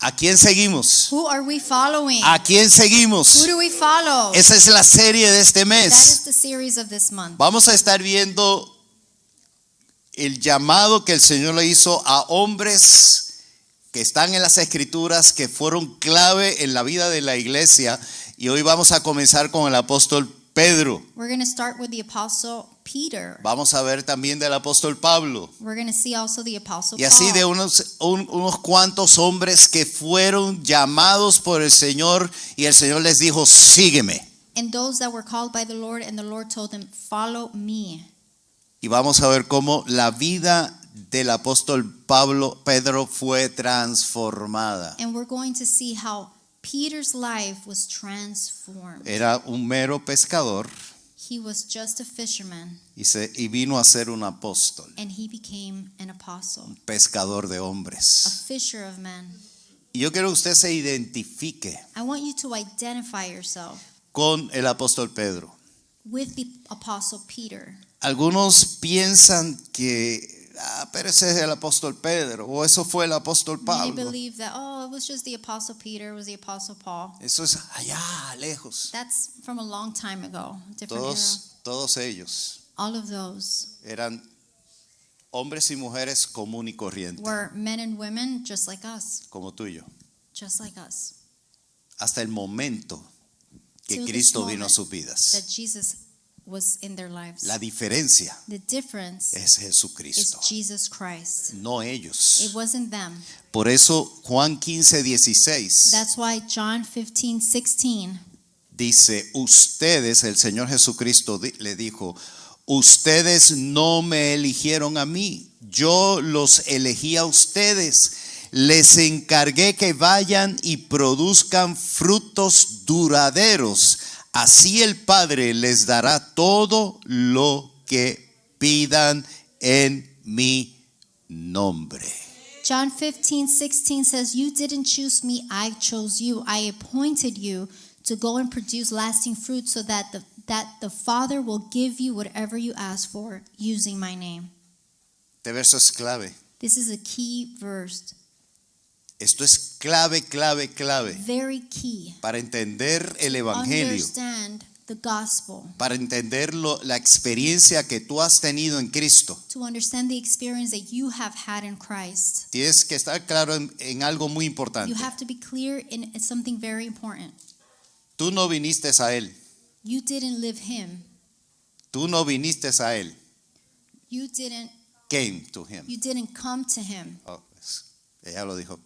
¿A quién seguimos? Who are we following? ¿A quién seguimos? Who do we follow? Esa es la serie de este That mes. is the series of this month. Vamos a estar viendo el llamado que el Señor le hizo a hombres que están en las Escrituras, que fueron clave en la vida de la iglesia. Y hoy vamos a comenzar con el apóstol Pedro. We're going to start with the apostle Peter. Vamos a ver también del apóstol Pablo. We're going to see also the apostle Y así Paul. de unos cuantos hombres que fueron llamados por el Señor y el Señor les dijo, sígueme. And those that were called by the Lord, and the Lord told them, follow me. Y vamos a ver cómo la vida del apóstol Pedro fue transformada. And we're going to see how Peter's life was transformed. Era un mero pescador He was just a fisherman, y vino a ser un apóstol, and he became an apostle, un pescador de a hombres. fisher of men. Y yo quiero que usted se identifique I want you to identify yourself con el apóstol Pedro. with the apostle Peter. Algunos piensan que, pero ese es el apóstol Pedro, o eso fue el apóstol Many Pablo. believe that, it was just the apostle Peter, it was the apostle Paul. Eso es allá, lejos. That's from a long time ago, different era. Todos ellos All of those eran hombres y mujeres común y corriente, were men and women just like us, como tú y yo. just like us. Hasta el momento que Till this Cristo vino a moment sus vidas. that Jesus was in their lives. La diferencia The difference es is Jesucristo, Jesus Christ. no It ellos. wasn't them. Por eso Juan 15:16 That's why John 15:16 dice, ustedes, el Señor Jesucristo le dijo, ustedes no me eligieron a mí, yo los elegí a ustedes. Les encargué que vayan y produzcan frutos duraderos. Así el Padre les dará todo lo que pidan en mi nombre. John 15:16 says, you didn't choose me, I chose you. I appointed you to go and produce lasting fruit so that the Father will give you whatever you ask for using my name. Este verso es clave. This is a key verse. Esto es clave Very key. para entender el Evangelio, Understand the gospel. para entender la experiencia que tú has tenido en Cristo. To understand the experience that you have had in Christ. Tienes que estar claro en algo muy importante. You have to be clear in something very important. Tú no viniste a Él. You didn't live him. Tú no viniste a Él. You didn't Came to Him. come to him. Oh, ella lo dijo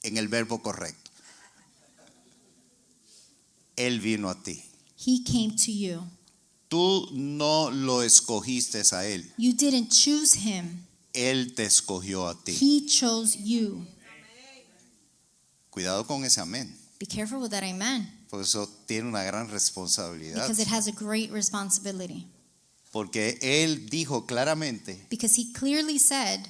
en el verbo correcto. Él vino a ti. He came to you. Tú no lo escogiste a Él. You didn't choose him. Él te escogió a ti. He chose you. Cuidado con ese amén, Be careful with that amen, porque eso tiene una gran responsabilidad. because it has a great responsibility. Porque Él dijo claramente Because he clearly said,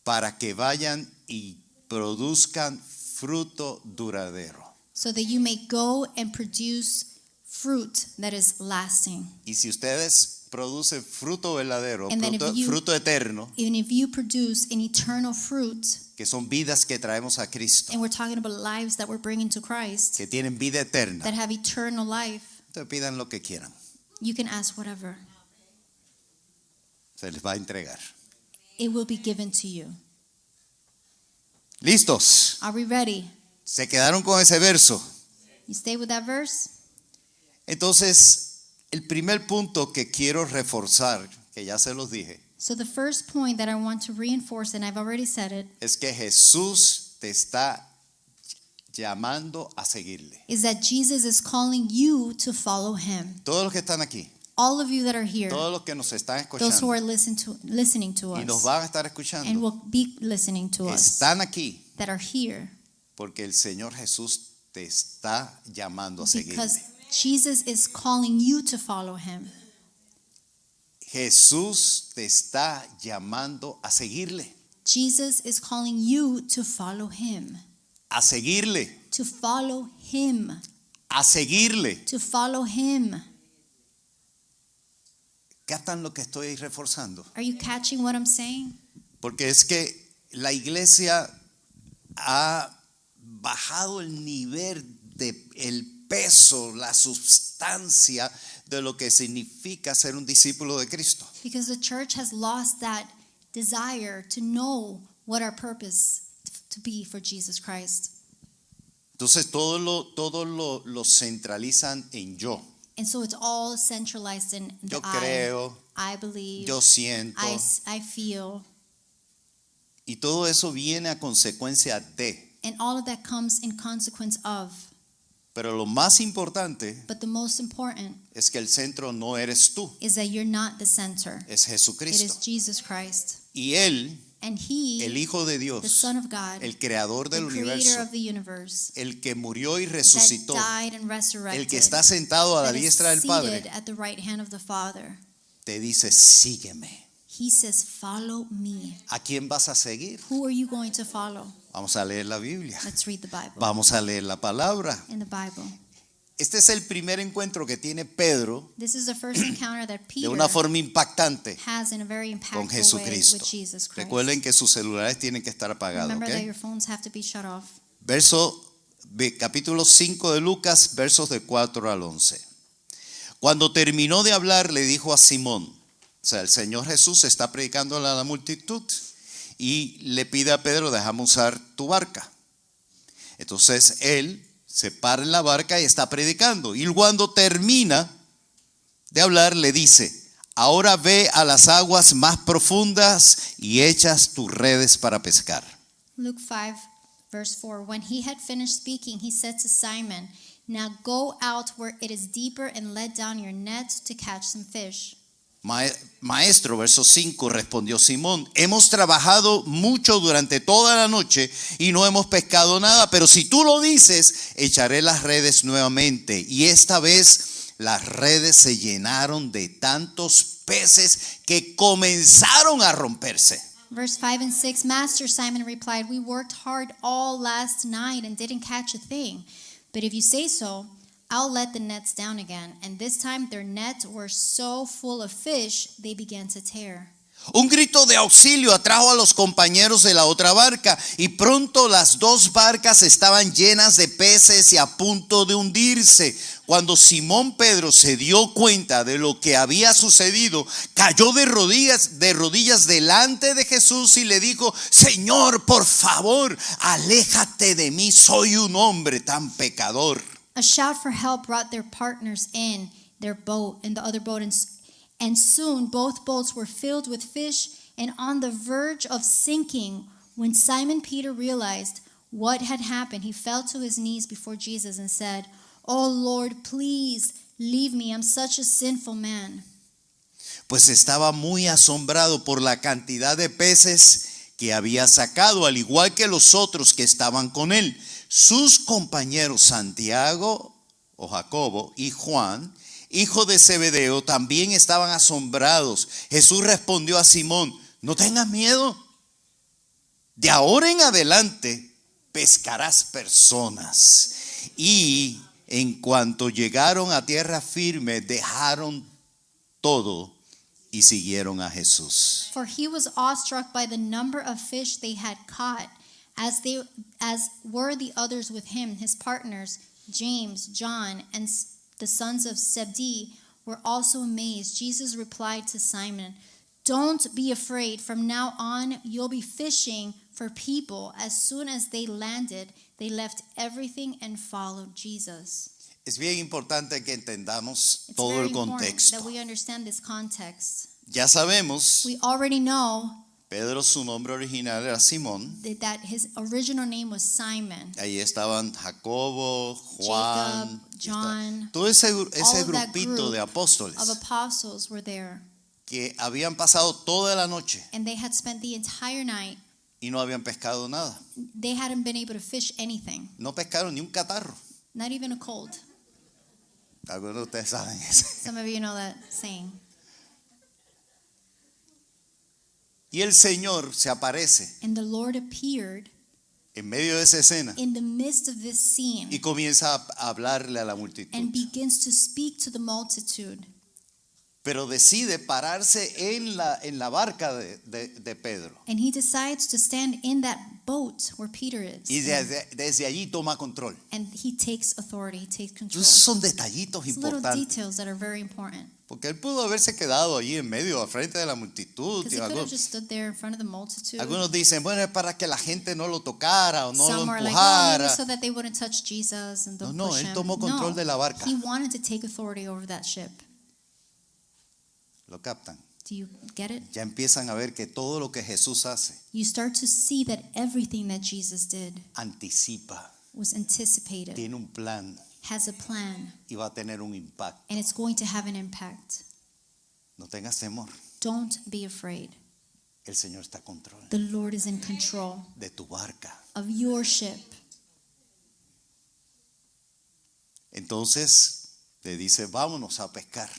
para que vayan y produzcan fruto duradero. so that you may go and produce fruit that is lasting. Y si ustedes producen fruto verdadero, And then if you- fruto eterno, Even if you produce an eternal fruit, que son vidas que traemos a Cristo, and we're talking about lives that we're bringing to Christ, que tienen vida eterna, that have eternal life, entonces pidan lo que quieran, you can ask whatever. se les va a entregar. It will be given to you. ¿Listos? Are we ready? ¿Se quedaron con ese verso? You stay with that verse? Entonces, el primer punto que quiero reforzar, que ya se los dije, So the first point that I want to reinforce, and I've already said it, es que Jesús te está llamando a seguirle. is that Jesus is calling you to follow him. Todos los que están aquí, All of you that are here, todos los que nos están those who escuchando are listening to y nos us, van a estar and escuchando, will be listening to us, están aquí that are here, porque el Señor Jesús te está llamando a seguirle. because Jesus is calling you to follow him. Jesús te está llamando a seguirle, Jesus is calling you to follow him. a seguirle, To follow him. a seguirle. To follow him. ¿Captan lo que estoy reforzando? Are you catching what I'm saying? Porque es que la iglesia ha bajado el nivel de el peso, la sustancia de lo que significa ser un discípulo de Cristo. Because the church has lost that desire to know what our purpose to be for Jesus Christ. Entonces todo lo centralizan en yo. And so it's all centralized in the Yo creo, I believe, yo siento. I feel. Y todo eso viene a consecuencia de. And all of that comes in consequence of. Pero lo más importante But the most important es que el centro no eres tú, is that you're not the center. es It Jesucristo. is Jesus Christ. Y Él, And He, el Hijo de the Dios, Son of God, el creador the del creator universo, of the universe, el que murió y that resucitó, died and resurrected, el que está sentado a la that is diestra del seated Padre, at the right hand of the Father. te dice, sígueme. He says, follow me. ¿A quién vas a seguir? Who are you going to follow? Vamos a leer la Biblia. Let's read the Bible. Vamos a leer la palabra. In the Bible. Este es el primer encuentro que tiene Pedro This is the first encounter that de Peter una forma impactante has in a very impactful con way Jesucristo. with Jesus Christ. Recuerden que sus celulares tienen que estar apagados. Remember that ¿Ok? your phones have to be shut off. Capítulo 5 de Lucas, versos de 4 al 11. Cuando terminó de hablar, le dijo a Simón, o sea, el Señor Jesús está predicando a la multitud y le pide a Pedro, déjame usar tu barca. Entonces él se para en la barca y está predicando. Y cuando termina de hablar, le dice, ahora ve a las aguas más profundas y echas tus redes para pescar. Luke 5, verse 4. When he had finished speaking, he said to Simon, now go out where it is deeper and let down your net to catch some fish. Maestro, verso 5, respondió Simón, hemos trabajado mucho durante toda la noche y no hemos pescado nada, pero si tú lo dices, echaré las redes nuevamente. Y esta vez las redes se llenaron de tantos peces que comenzaron a romperse. Verse 5 and 6, Master, Simon replied, we worked hard all last night and didn't catch a thing. But if you say so, I'll let the nets down again. And this time their nets were so full of fish, they began to tear. Un grito de auxilio atrajo a los compañeros de la otra barca y pronto las dos barcas estaban llenas de peces y a punto de hundirse. Cuando Simón Pedro se dio cuenta de lo que había sucedido, cayó de rodillas delante de Jesús y le dijo, Señor, por favor, aléjate de mí, soy un hombre tan pecador. A shout for help brought their partners in the other boat, and soon both boats were filled with fish and on the verge of sinking. When Simon Peter realized what had happened, he fell to his knees before Jesus and said, "Oh Lord, please leave me. I'm such a sinful man." Pues estaba muy asombrado por la cantidad de peces que había sacado, al igual que los otros que estaban con él. Sus compañeros Santiago o Jacobo y Juan, hijo de Zebedeo, también estaban asombrados. Jesús respondió a Simón, no tengas miedo. De ahora en adelante pescarás personas. Y en cuanto llegaron a tierra firme, dejaron todo y siguieron a Jesús. For he was awestruck by the number of fish they had caught, as were the others with him. His partners, James, John, and the sons of Zebedee were also amazed. Jesus replied to Simon, "Don't be afraid. From now on, you'll be fishing for people." As soon as they landed, they left everything and followed Jesus. Es bien importante que entendamos It's todo very el important contexto. that we understand this context. Ya sabemos, We already know Pedro, su nombre original era Simón. that his original name was Simon. Ahí estaban Jacobo, Juan, Jacob, John, todo ese all of that grupito group de apóstoles of apostles were there, que habían pasado toda la noche and they had spent the entire night. y no habían pescado nada. They hadn't been able to fish anything, No pescaron ni un catarro. not even a cold. Algunos de ustedes saben eso. Some of you know that saying. Y el Señor se aparece And the Lord appeared en medio de esa escena in the midst of this y scene comienza a hablarle a la multitud. and begins to speak to the multitude. Pero decide pararse en la barca de Pedro. And he decides to stand in that boat where Peter is. Y desde allí toma control. And he takes authority, he takes control. Entonces son detallitos It's little importantes. details that are very important. Porque él pudo haberse quedado allí en medio, al frente de la multitud. Because Y he could have algunos, just stood there in front of the multitude. algunos dicen, bueno, es para que la gente no lo tocara o no lo Some are like, oh, maybe empujara. so that they wouldn't touch Jesus and don't No, push él him. tomó control de la barca. He wanted to take authority over that ship. ¿Lo captan? Do you get it? Ya empiezan a ver que todo lo que Jesús hace You start to see that everything that Jesus did anticipa, was anticipated, tiene un plan has a plan, y va a tener un impacto. and it's going to have an impact. No tengas temor. Don't be afraid. El Señor está a control The Lord is in control de tu barca. of your ship. Entonces le dice, vámonos a pescar.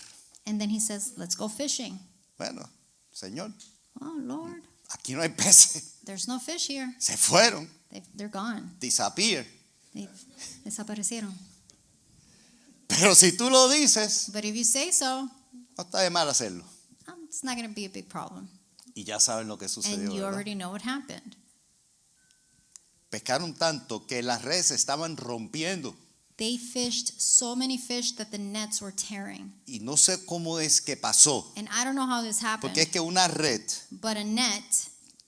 And then he says, let's go fishing. Bueno, Señor, Oh, Lord, aquí no hay peces. there's no fish here. Se fueron. They're gone. Disappear. They desaparecieron. Pero si tú lo dices, But if you say so, no está de mal hacerlo. it's not going to be a big problem. Y ya saben lo que And sucedió. you ¿verdad? already know what happened. Pescaron tanto que las redes se estaban rompiendo. They fished so many fish that the nets were tearing. Y no sé cómo es que pasó. And I don't know how this happened, Porque es que una red but a net,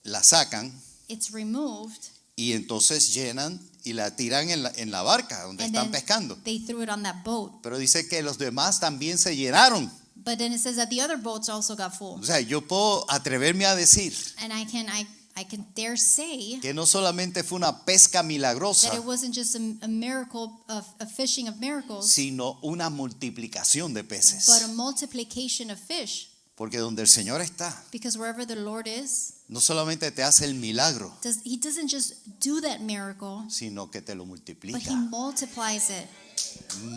la sacan it's removed, y entonces llenan y la tiran en la barca donde and están then pescando. they threw it on that boat. Pero dice que los demás también se llenaron. But then it says that the other boats also got full. O sea, yo puedo atreverme a decir And I can dare say que no solamente fue una pesca milagrosa, that it wasn't just a miracle of a fishing of miracles, sino una multiplicación de peces. but a multiplication of fish. Porque donde el Señor está, Because wherever the Lord is, no solamente te hace el milagro, He doesn't just do that miracle, sino que te lo but He multiplica. multiplies it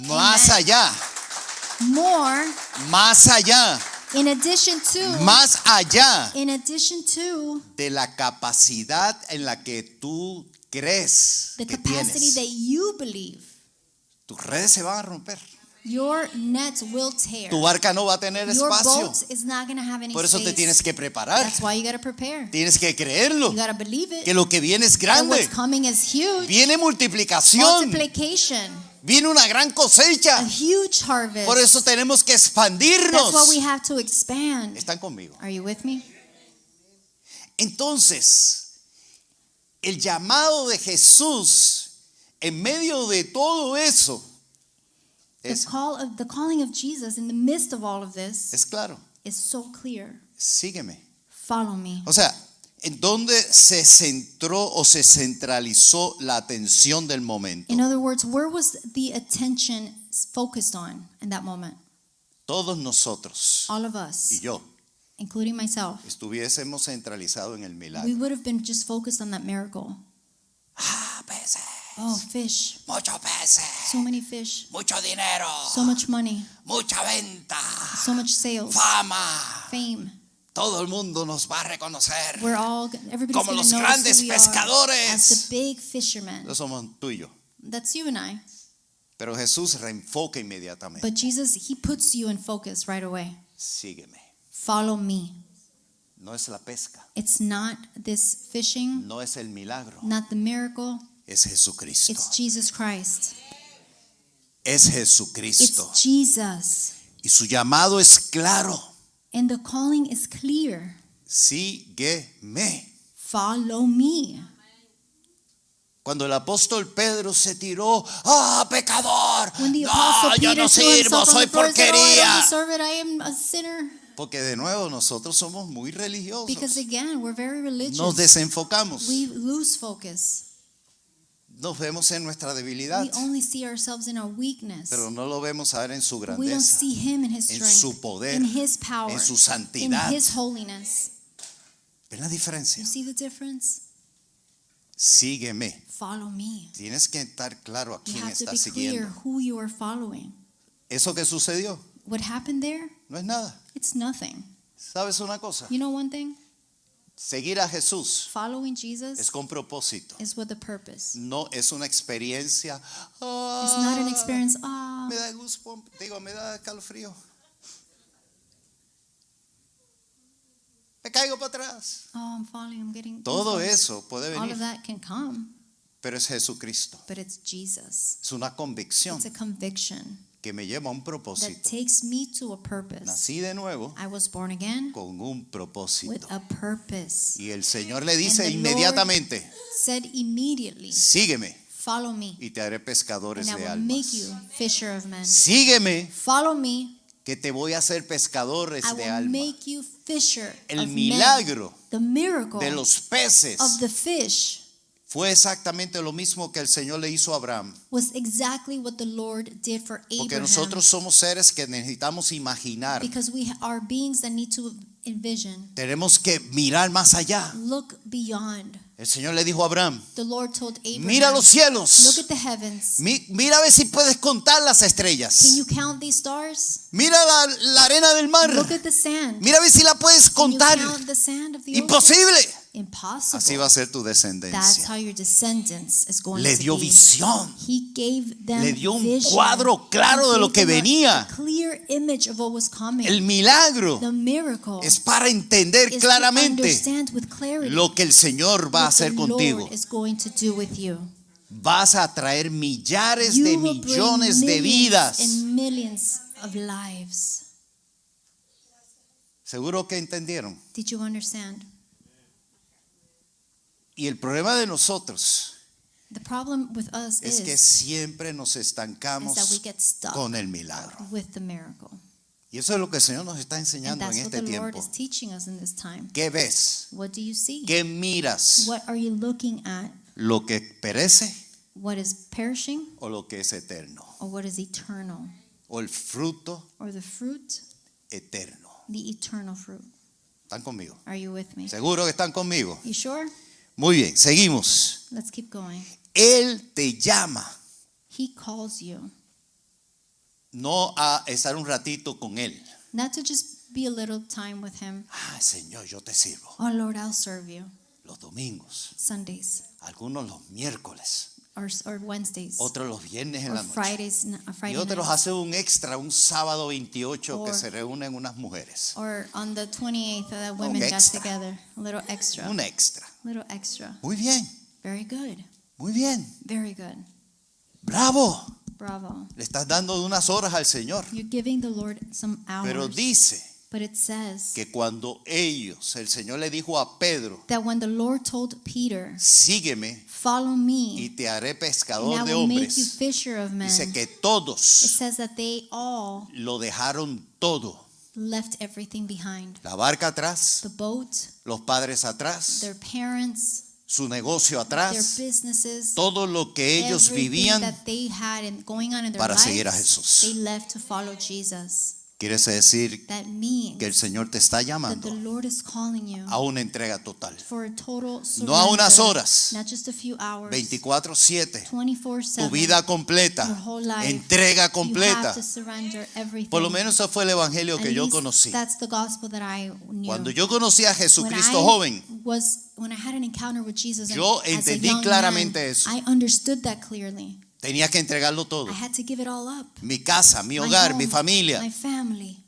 Más allá, more. más allá, In addition to, más allá de la capacidad en la que tú crees the que capacity tienes. that you believe, Tus redes se van a romper. your nets will tear. Tu barca no va a tener Your espacio. boat is not going to have any Por eso te space. tienes que preparar. That's why you got to prepare. Tienes que creerlo. You got to believe it. Que lo que viene es That what's grande. coming is huge. Viene multiplicación. Multiplication. Viene una gran A cosecha. huge harvest. Por eso tenemos que That's expandirnos. why we have to expand. ¿Están conmigo? Are you with me? Entonces, el llamado de Jesús en medio de todo eso The es calling of Jesus in the midst of all of this claro. is so clear. Sígueme. Follow me. O sea, ¿en dónde se centró o se centralizó la atención del momento? In other words, where was the attention focused on in that moment? Todos nosotros All of us, y yo including myself, estuviésemos centralizados en el we milagro. would have been just focused on that miracle. Ah, peces, Oh, fish. muchos peces, So many fish. mucho dinero, So much money. mucha venta, So much sales. fama. Fame. Todo el mundo nos va a reconocer. Everybody's Como going los to notice grandes who we are pescadores. as the big fishermen. Eso somos tú y yo. That's you and I. Pero Jesús reenfoca inmediatamente. But Jesus, He puts you in focus right away. Sígueme. Follow me. No es la pesca, It's not this fishing, no es el milagro, not the miracle. es Jesucristo. It's Jesus Christ. Es Jesucristo. It's Jesus. Y su llamado es claro. And the calling is clear. Sígueme. Follow me. Cuando el apóstol Pedro se tiró, ¡ah, pecador! When the No, apostle yo Peter no threw sirvo, himself on soy the floor and said, "Oh, I porquería. don't deserve it. I am a sinner." Porque de nuevo nosotros somos muy religiosos. Because again, we're very religious. Nos desenfocamos. We lose focus. Nos vemos en nuestra debilidad, We only see ourselves in our weakness. pero no lo vemos a ver en su We don't grandeza, see Him in His en strength, su poder, in His power, en su in santidad. His holiness. ¿Ven la diferencia? You see the difference? Sígueme. Follow me. Tienes que estar claro a You quién have to estás be clear siguiendo. who you are following. Eso que sucedió What happened there? no es nada. It's nothing. ¿Sabes una cosa? You know one thing? Seguir a Jesús Following Jesus es con propósito. is with a purpose. No es una experiencia. It's not an experience. Me da gusto, me da calofrío. me caigo para atrás. Oh, I'm falling, I'm getting Todo goosebumps. eso puede All venir, of that can come, pero es Jesucristo. but it's Jesus. Es una convicción It's a conviction que me lleva a un that propósito. takes me to a purpose. Nací de nuevo I was born again con un with propósito. a purpose. Y el Señor le dice And the inmediatamente, Said immediately, sígueme follow me, y te haré pescadores and I de will make almas. you fisher of men. Sígueme Follow me, que te voy a hacer pescadores I de will almas. make you fisher El of men. milagro The miracle de los peces of the fish fue exactamente lo mismo que el Señor le hizo a Abraham. was exactly what the Lord did for Porque Abraham. nosotros somos seres que necesitamos imaginar. Because we are beings that need to envision, Tenemos que mirar más allá. look beyond. El Señor le dijo a Abraham, The Lord told Abraham, mira los look cielos. at the heavens. Mira a ver si puedes contar las Can estrellas. you count these stars? Mira la arena del mar. Look at the sand. Mira a ver si la puedes Can you contar. count the sand of the ocean? Imposible. Impossible. Así va a ser tu That's descendencia. how your descendants is going Le to dio be. visión. He gave them Le dio un vision. cuadro claro He de lo gave que them venía. a clear image of what was coming. El milagro The miracle es para entender is claramente to understand with clarity lo que el Señor va a what hacer the contigo. Lord is going to do with you. Vas a traer millares You de will bring millones de millions vidas. and millions of lives. Seguro que entendieron. Did you understand? Y el problema de nosotros The problem with us es que is siempre nos that we estancamos get stuck con el milagro. with the miracle. Y eso es lo que el Señor nos está And enseñando en that's what este the Lord tiempo. is teaching us in this time. ¿Qué ves? What do you see? ¿Qué miras? What are you looking at? ¿Lo que perece What is perishing o lo que es eterno? or what is eternal? ¿O el fruto Or the fruit, eterno? the eternal fruit. ¿Están conmigo? Are you with me? ¿Seguro que están conmigo? You sure? Muy bien, seguimos. Let's keep going. Él te llama He calls you no a estar un ratito con Él. not to just be a little time with Him. Ah, Señor, yo te sirvo. Oh Lord, I'll serve you. Los domingos, Sundays algunos los miércoles, or Wednesdays otros los viernes en or la noche. Fridays, Y Friday otros nights, hacen un extra, un sábado 28 que Or- se reúnen unas mujeres. or on the 28th that women got extra. together. A little extra. Un extra. Little extra. Muy bien, Very good. muy bien. Very good. Bravo. Bravo. Le estás dando unas horas al Señor. You're giving the Lord some hours. Pero dice But it says que cuando ellos, el Señor le dijo a Pedro, that when the Lord told Peter, sígueme follow y me, te haré and pescador I de will make you hombres. fisher of men. Dice que It todos says that they all lo dejaron todo. left everything behind. La barca atrás, The boat, los padres atrás, their parents, su negocio their atrás, businesses, todo lo que ellos everything vivían. that they had going on in their para lives, seguir a Jesús. they left to follow Jesus. Quiere decir That means que el Señor te está that the llamando Lord is calling you a una entrega total. for a total No a unas surrender, horas, not just a few hours, 24/7, 24/7. tu vida completa, Your whole life. entrega You have completa. to surrender everything. Por lo menos eso fue el evangelio At que yo least conocí. That's the gospel that I knew. Cuando yo conocí a when Jesucristo I joven, when I had an encounter with Jesus, yo as a entendí young claramente man, eso. I understood that clearly. tenía que entregarlo todo. I had to give it all up. Mi casa, mi My hogar, home, mi familia. my family,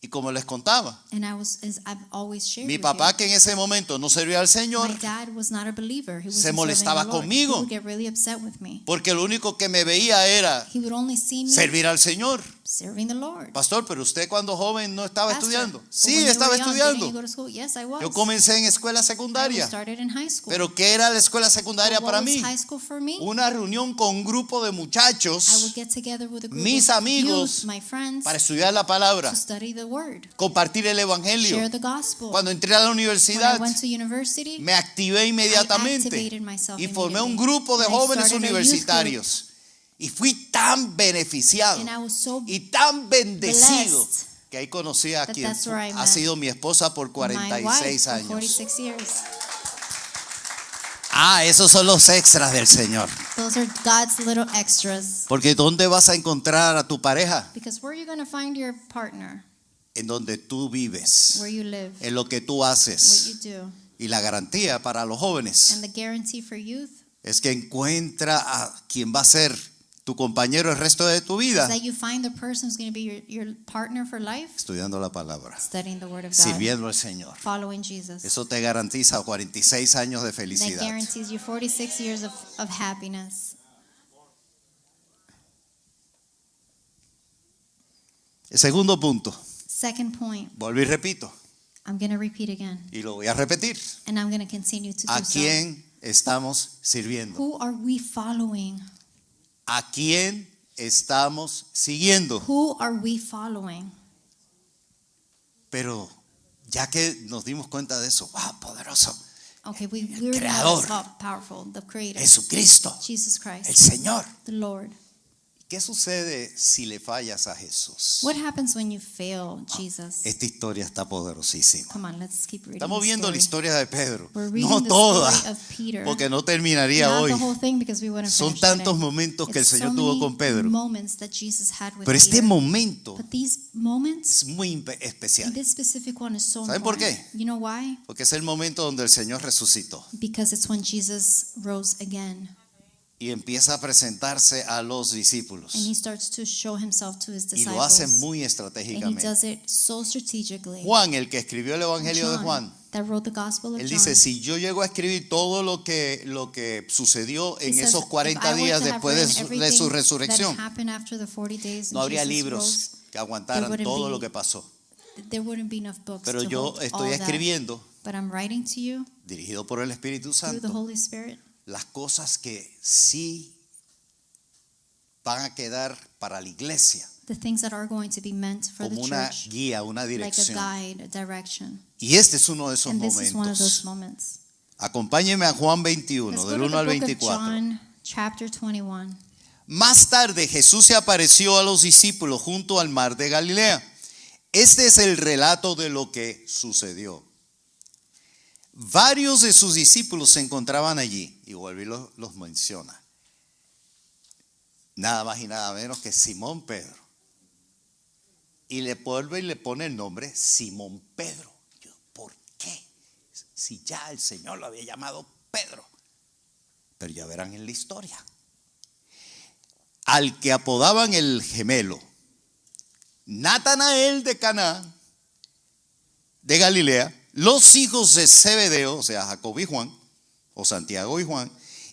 Y como les contaba, and I've always shared mi with papá que en ese momento no servía al you. Señor, My dad was not a believer. He se wasn't molestaba serving the Lord. conmigo. He would get really upset with me. porque lo único que me veía era He would only see me servir al Señor. serving the Lord. Pastor, pero usted cuando joven no estaba Pastor, estudiando. but Sí, when you estaba were young, estudiando. didn't you go to school? Yes, I was. Yo comencé en escuela I secundaria. started in high school. Pero ¿qué era la escuela secundaria But para what was mí? high school for me? Una reunión con un grupo de I would muchachos get together with a group mis of amigos, youth, my friends, para estudiar la palabra, to study the word, compartir el share evangelio. the gospel. Cuando entré a la When I universidad, went to university, me activé I inmediatamente activated myself y formé un immediately. grupo de And I jóvenes started a youth universitarios. Y fui tan beneficiado And I was so y tan bendecido blessed que ahí conocí a that quien that's where I ha met sido mi esposa por my 46 wife for años. 46 years. Ah, esos son los extras del Señor. Those are God's little extras. Porque ¿dónde vas a encontrar a tu pareja? Because where are you going to find your partner? En donde tú vives, Where you live, en lo que tú what haces. you do. Y la garantía para los jóvenes And the guarantee for youth es que encuentra a quien va a ser tu compañero el resto de tu is vida? that you find the person who's going to be your partner for life, Estudiando la palabra, studying the Word of God, sirviendo al Señor. following Jesus. Eso te garantiza 46 años de That felicidad. guarantees you 46 years of happiness. El segundo punto, Second point, vuelvo y repito, I'm going to repeat again, y lo voy a repetir. and I'm going to continue to ¿A do so. quién estamos sirviendo? Who are we following? ¿A quién estamos siguiendo? Who are we following? Pero ya que nos dimos cuenta de eso, ¡wow! Poderoso. Okay, we already know Creador. it's powerful, the Creator, Jesucristo, Jesus el Christ, Señor. the Lord. ¿Qué sucede si le fallas a Jesús? What happens when you fail Jesus? Esta historia está poderosísima. Come on, let's keep reading. Estamos the viendo la story. historia de Pedro. We're reading No the toda, story of Peter. porque no terminaría Not hoy. the whole thing because we wouldn't Son finish tantos today. momentos que el It's Señor so tuvo many con Pedro. moments that Jesus had with Pero este Peter. momento But these moments, es muy and especial. this specific one is so ¿Saben por important. qué? You know why? Porque es el momento donde el Señor resucitó Because it's when Jesus rose again. y empieza a presentarse a los discípulos. And he starts to show himself to his Y disciples. lo hace muy And he estratégicamente. does it so strategically. Juan, el que escribió el Evangelio de John, Juan, that wrote the Gospel of él John, dice, si yo llego a escribir todo lo que sucedió he en says, esos "If 40 I were días to have después de written de su everything resurrección, that happened after the 40 days no and habría Jesus libros rose, que aguantaran wouldn't todo be- lo que pasó. there wouldn't be enough books Pero to yo hold all estoy that. escribiendo, But I'm writing to you dirigido por el Espíritu through the Santo, Holy Spirit las cosas que sí van a quedar para la iglesia the things that are going to be meant for the como una church, guía, una like a dirección. guide, a direction. Y este es uno de esos And this is one of those momentos. moments. Acompáñeme a Juan 21, Let's go del to 1 the al book of 24. John, chapter 21. Más tarde Jesús se apareció a los discípulos junto al mar de Galilea. Este es el relato de lo que sucedió. Varios de sus discípulos se encontraban allí, y vuelve y los menciona. Nada más y nada menos que Simón Pedro. Y le vuelve y le pone el nombre Simón Pedro. ¿Por qué? Si ya el Señor lo había llamado Pedro. Pero ya verán en la historia. Al que apodaban el gemelo, Natanael de Caná, de Galilea, los hijos de Zebedeo, o sea, Jacob y Juan, o Santiago y Juan,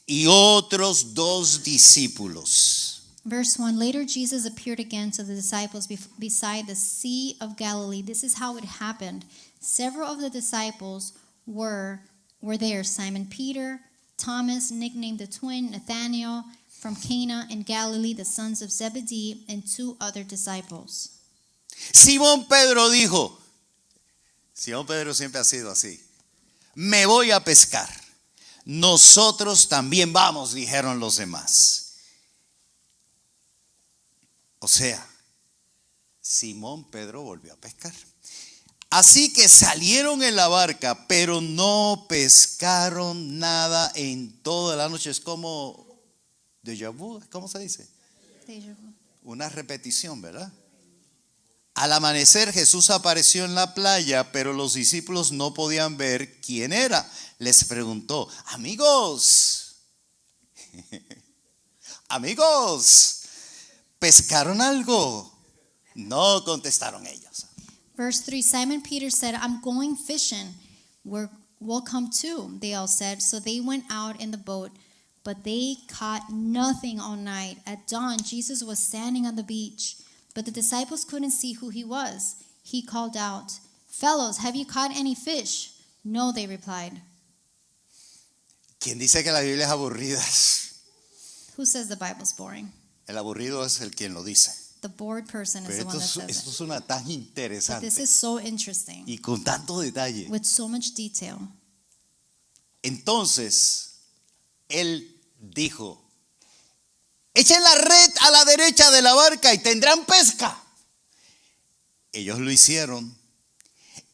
y otros 2 discípulos. Verse 1, later Jesus appeared again to the disciples beside the Sea of Galilee. This is how it happened. Several of the disciples were there. Simon Peter, Thomas, nicknamed the twin, Nathanael from Cana in Galilee, the sons of Zebedee, and 2 other disciples. Simón Pedro dijo, Simón Pedro siempre ha sido así, me voy a pescar. Nosotros también vamos, dijeron los demás. O sea, Simón Pedro volvió a pescar. Así que salieron en la barca, pero no pescaron nada en toda la noche. Es como déjà vu, ¿cómo se dice? Una repetición, ¿verdad? Al amanecer Jesús apareció en la playa, pero los discípulos no podían ver quién era. Les preguntó, amigos, ¿pescaron algo? No contestaron ellos. Verse 3, Simon Peter said, I'm going fishing. We'll come too, they all said. So they went out in the boat, but they caught nothing all night. At dawn, Jesus was standing on the beach, but the disciples couldn't see who he was. He called out, fellows, have you caught any fish? No, they replied. ¿Quién dice que la Biblia es aburrida? Who says the Bible's boring? El aburrido es el quien lo dice. The bored person is Pero the one that esto says it. es una tan But interesante this is so interesting, y con tanto detalle. with so much detail. Entonces, él dijo, echen la red a la derecha de la barca y tendrán pesca. Ellos lo hicieron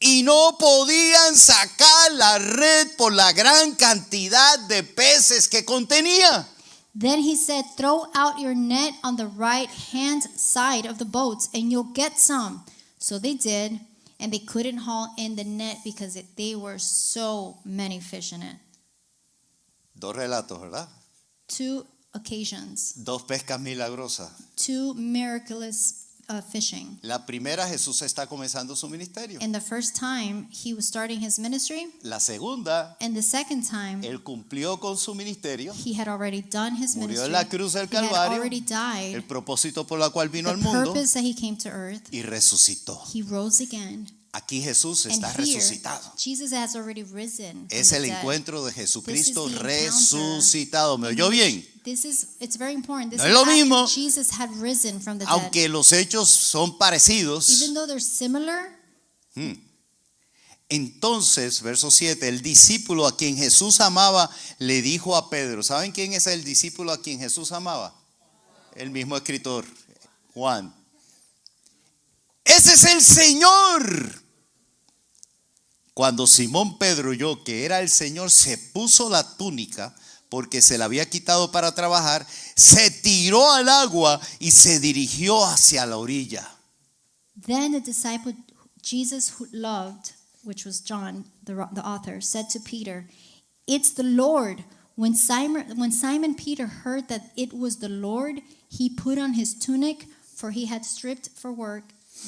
y no podían sacar la red por la gran cantidad de peces que contenía. Then he said, throw out your net on the right-hand side of the boat, and you'll get some. So they did, and they couldn't haul in the net because they were so many fish in it. 2 relatos, ¿verdad? occasions, 2 pescas milagrosas. 2 miraculous fishing. La primera, Jesús está comenzando su ministerio. And the first time he was starting his ministry, La segunda, and the second time él cumplió con su ministerio, he had already done his murió ministry. en la cruz del He had Calvario, already el died. propósito por el cual vino The al mundo, purpose that he came to earth, y resucitó. he rose again. Aquí Jesús And está here, resucitado. Jesus has already risen. Es from el the dead. encuentro de Jesucristo This is the encounter. resucitado. ¿Me oyó bien? It's very important. This No es is lo after mismo. Jesus had risen from the dead. Aunque los hechos son parecidos. Even though they're similar, Entonces, verso 7, el discípulo a quien Jesús amaba le dijo a Pedro, ¿saben quién es el discípulo a quien Jesús amaba? El mismo escritor, Juan. ¡Ese es el Señor! Cuando Simón Pedro oyó que era el Señor, se puso la túnica porque se la había quitado para trabajar, se tiró al agua y se dirigió hacia la orilla. then the disciple Jesus who loved, which was John, the author, said to Peter, "It's the Lord." When Simon Peter heard that it was the Lord, he put on his tunic, for he had stripped for work,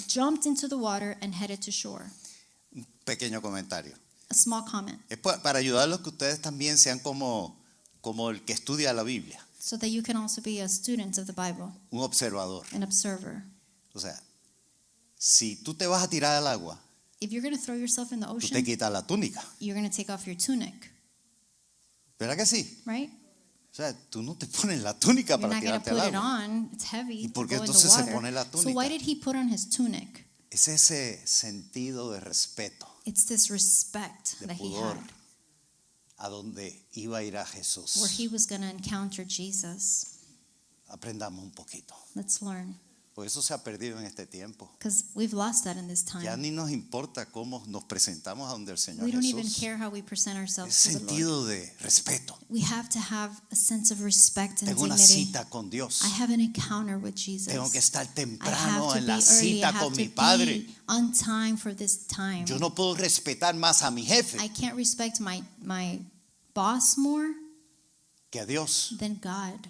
jumped into the water, and headed to shore. Un pequeño comentario. A small comment, Es para ayudarlos que ustedes también sean como el que estudia la Biblia, so that you can also be a student of the Bible, un observador. an observer. O sea, si tú te vas a tirar al agua, If you're going to throw yourself in the tú te ocean, quitas la túnica. you're going to take off your tunic, ¿Verdad que sí? right? O sea, tú no te pones la túnica You're para not going to tirarte al put it agua. on. It's heavy ¿Y to por qué go in the entonces se water. pone la So túnica? why did he put on his tunic? Es ese sentido de respeto, It's this respect de that he pudor, had, a donde iba a ir a where Jesús. he was going to encounter Jesus. Aprendamos un poquito, Let's learn, porque eso se ha perdido en este tiempo. because we've lost that in this Ya time. ni nos importa cómo nos presentamos a donde el Señor We don't even Jesús. care how we present Es ourselves to the Lord. sentido de respeto. We have to have a sense of respect and Tengo una dignity. cita con Dios. I have an encounter with Jesus. Tengo que estar I have temprano to en be la early. I cita have con to mi Padre. be on time for this time. Yo no puedo respetar más a mi jefe I can't respect my boss more que a Dios, than God.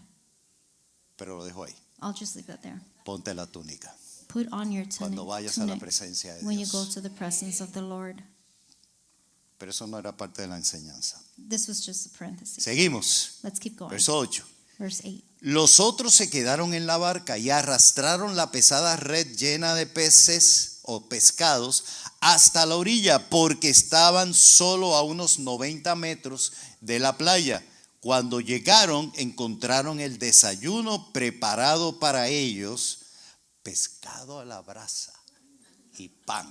pero lo dejo ahí. I'll just leave that there. Ponte la túnica Put on your cuando vayas a la tunic presencia de when you go Dios. to the presence of the Lord. Pero eso no era parte de la enseñanza. This was just a parenthesis. Seguimos. Let's keep going. Verso 8. Verse 8. Los otros se quedaron en la barca y arrastraron la pesada red llena de peces o pescados hasta la orilla, porque estaban solo a unos 90 metros de la playa. Cuando llegaron, encontraron el desayuno preparado para ellos, pescado a la brasa y pan.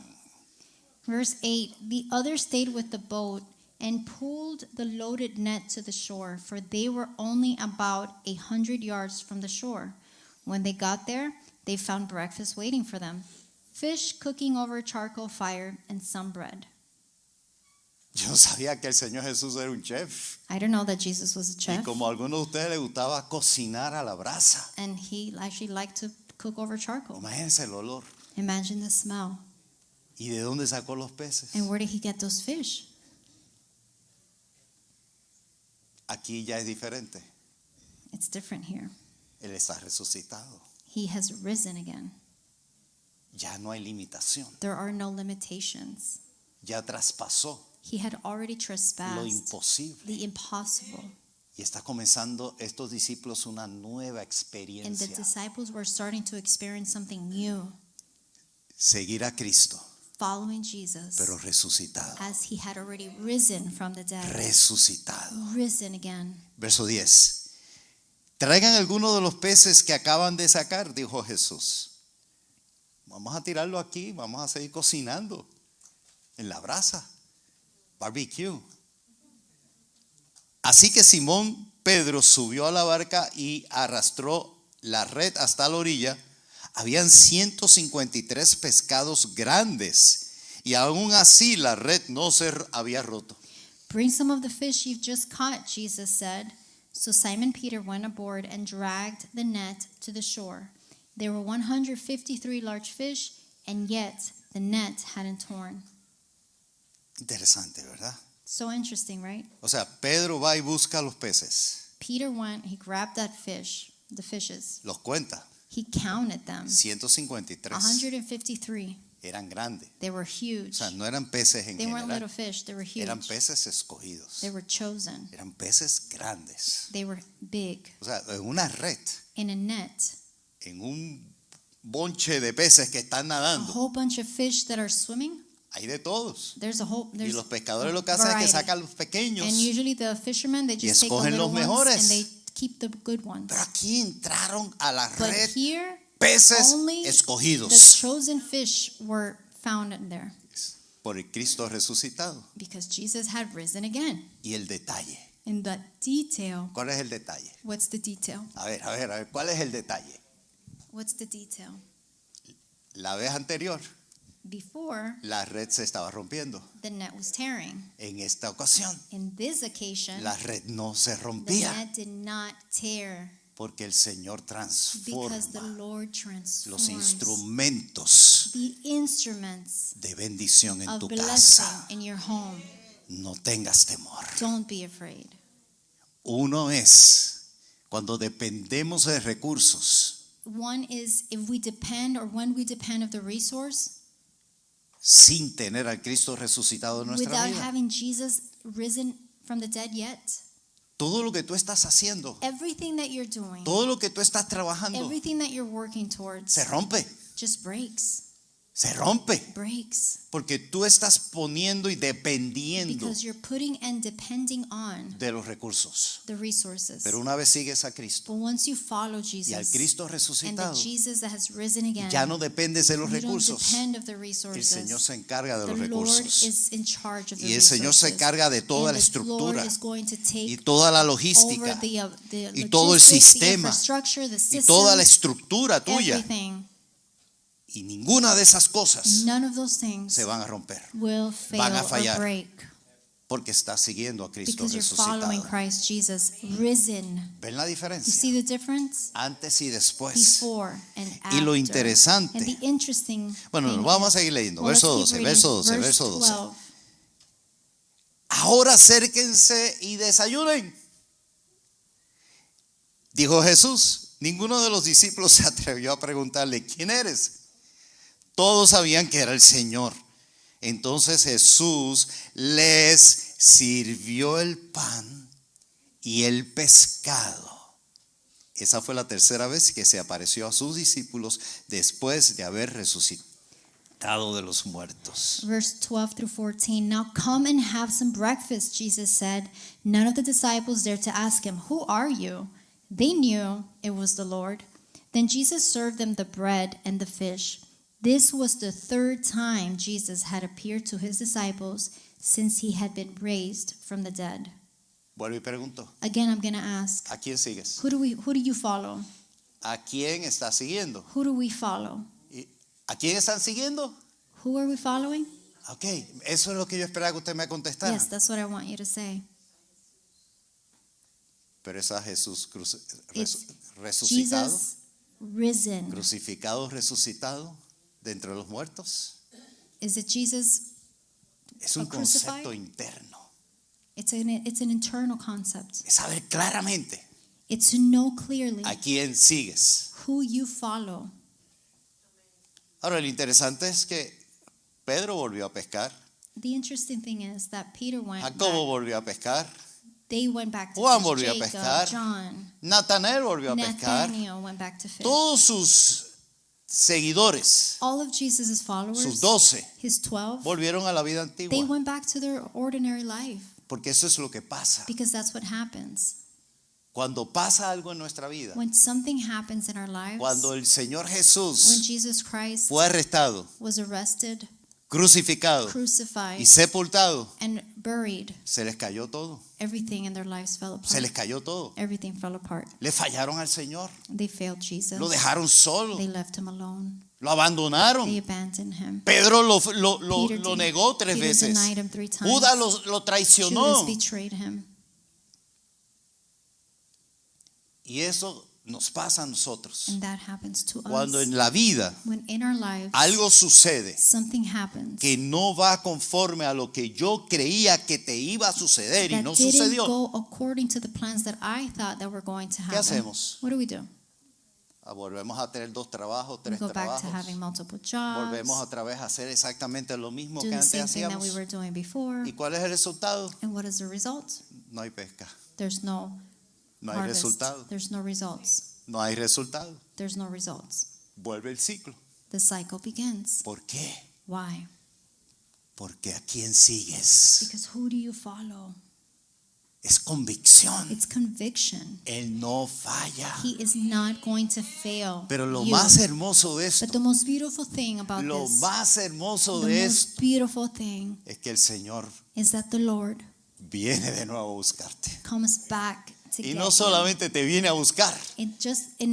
Verse 8. The others stayed with the boat and pulled the loaded net to the shore, for they were only about 100 yards from the shore. When they got there, they found breakfast waiting for them, fish cooking over a charcoal fire and some bread. Yo no sabía que el Señor Jesús era un chef. I don't know that Jesus was a Y chef, como a algunos de ustedes les gustaba cocinar a la brasa. and he actually liked to cook over charcoal. Imagínense el olor. Imagine the smell. ¿Y de dónde sacó los peces? And where did he get those fish? Aquí ya es diferente. It's different here. Él está resucitado. He has risen again. Ya no hay limitación. There are no limitations. Ya traspasó He had already lo trespassed imposible. the impossible. Y está comenzando estos discípulos una nueva And the experiencia. disciples were starting to experience something new, Seguir a Cristo, following Jesus pero resucitado. as he had already risen from the dead. Resucitado. Risen again. Verso 10. Traigan algunos de los peces que acaban de sacar, dijo Jesús. Vamos a tirarlo aquí, vamos a seguir cocinando en la brasa. Barbecue. Así que Simón Pedro subió a la barca y arrastró la red hasta la orilla. Habían 153 pescados grandes y aún así la red no se había roto. Bring some of the fish you've just caught, Jesus said. So Simon Peter went aboard and dragged the net to the shore. There were 153 large fish, and yet the net hadn't torn. Interesante, ¿verdad? So interesting, right? O sea, Pedro va y busca los peces. Peter went, he grabbed that fish, the fishes. Los cuenta. He counted them. 153. 153. Eran grandes. They were O huge. sea, no eran peces en They weren't little general. fish, they were Eran huge. peces escogidos. They were chosen. Eran peces grandes. They were big. O sea, en una red, In a net, en un bonche de peces que están a nadando, whole bunch of fish that are swimming. hay de todos. There's a whole Y there's los pescadores a lo que hacen es que variety. sacan los pequeños. And usually the fishermen, they just take the escogen little los ones mejores. and they keep the good ones. Pero aquí entraron a la But red here, peces only the escogidos chosen fish were found in there por el Cristo resucitado. because Jesus had risen again. Y el detalle. In the detail, ¿Cuál es el detalle? what's the detail? A ver, ¿cuál es el detalle? What's the detail? La vez anterior, Before, la red se estaba rompiendo. the net was tearing. En esta ocasión, In this occasion, la red no se the rompía net did not tear porque el Señor because the transforma Lord los transforms instrumentos the instruments de bendición en of tu blessing casa. in your home. No tengas temor. Don't be afraid. Uno es cuando dependemos de recursos One is if we depend or when we depend of the resource sin tener al Cristo resucitado en nuestra without vida. having Jesus risen from the dead yet. Todo lo que tú estás haciendo, Everything that you're doing, todo lo que tú estás trabajando, everything that you're working towards se rompe, just breaks. breaks, porque tú estás poniendo y dependiendo Because you're putting and depending on de los recursos. the resources. Pero una vez sigues a Cristo But once you follow y al Jesus Cristo and the resucitado, Jesus that has risen again, ya no dependes de los you don't recursos. depend of the El resources. Señor se encarga de The los Lord recursos is in charge of the y el Señor se resources. encarga de toda And la the Lord estructura is going to y take toda la over logística the y todo el logistics, the sistema infrastructure, the y systems, toda la estructura tuya, everything. y ninguna de esas cosas None of those things se van a romper will fail van a or fallar break porque estás siguiendo a Cristo because you're following resucitado. Christ Jesus risen. ¿Ven la You diferencia? see the difference? Antes y después. Before and after. Y lo interesante, And the interesting bueno, thing vamos a is- seguir leyendo. well, let's Verso keep 12, reading. verso 12, Verse verso 12. 12. Ahora acérquense y desayunen. Dijo Jesús. Ninguno de los discípulos se atrevió a preguntarle, ¿quién eres? Todos sabían que era el Señor. Entonces Jesús les sirvió el pan y el pescado. Esa fue la tercera vez que se apareció a sus discípulos después de haber resucitado de los muertos. Verse 12 through 14. Now come and have some breakfast, Jesus said. None of the disciples dared to ask him, Who are you? They knew it was the Lord. Then Jesus served them the bread and the fish. This was the third time Jesus had appeared to his disciples since he had been raised from the dead. Vuelvo y pregunto, Again, I'm going to ask, ¿a quién sigues? who do you follow? ¿A quién estás siguiendo? Who do we follow? ¿A quién están siguiendo? Who are we following? Ok, eso es lo que yo esperaba que usted me contestara. Yes, that's what I want you to say. Pero es a Jesús It's resucitado, Jesus risen. crucificado, resucitado de entre los muertos. Is it Jesus? Es un crucified? concepto interno. It's an internal concept. Es saber claramente It's to know clearly a quién sigues. who you follow. Ahora, lo interesante es que Pedro volvió a pescar, The interesting thing is that Peter went Jacobo back. volvió a pescar, They went back to Juan fish. volvió a Jacob, pescar. John, Natanael volvió a pescar. Nathaniel went back to fish. Todos sus seguidores, All of Jesus' followers, sus 12, his 12, volvieron a la vida they antigua. went back to their ordinary life Porque eso es lo que pasa. because that's what happens. Cuando pasa algo en nuestra vida, When something happens in our lives, cuando el Señor when Jesús Jesus Christ fue arrestado, was arrested, crucificado crucified, y sepultado, and buried, se les cayó todo. everything in their lives fell Se les apart. cayó todo. Everything fell apart. Le fallaron al Señor. They failed Jesus. Lo dejaron solo. They left him alone. Lo abandonaron. They abandoned him. Pedro lo Peter negó 3 Peter veces. denied him 3 times. Judas lo traicionó. Judas betrayed him. Y eso nos pasa a nosotros. And that happens to Cuando us. en la vida When in our lives algo sucede something happens que no va conforme a lo que yo creía que te iba a suceder y that no didn't sucedió, go according to the plans that I thought that were going to ¿qué happen. hacemos? What do? Volvemos a tener 2 trabajos, We 3 go back to trabajos. having multiple jobs, Volvemos otra vez a hacer exactamente lo mismo do que the antes same thing that we hacíamos. were doing before. ¿Y cuál es el resultado? And what is the result? No hay pesca, There's no no hay harvest. resultado, There's no results. no hay resultado. There's no results. Vuelve el ciclo. The cycle begins. ¿Por qué? Why? Porque ¿a quién sigues? Because who do you follow? Es convicción. It's conviction. Él no falla. He is not going to fail Pero lo you. más hermoso de But esto, the most beautiful thing about lo this, más hermoso the de most esto beautiful thing es que el Señor is that the Lord viene de nuevo a buscarte. comes back to Y get no you. solamente te viene a buscar, And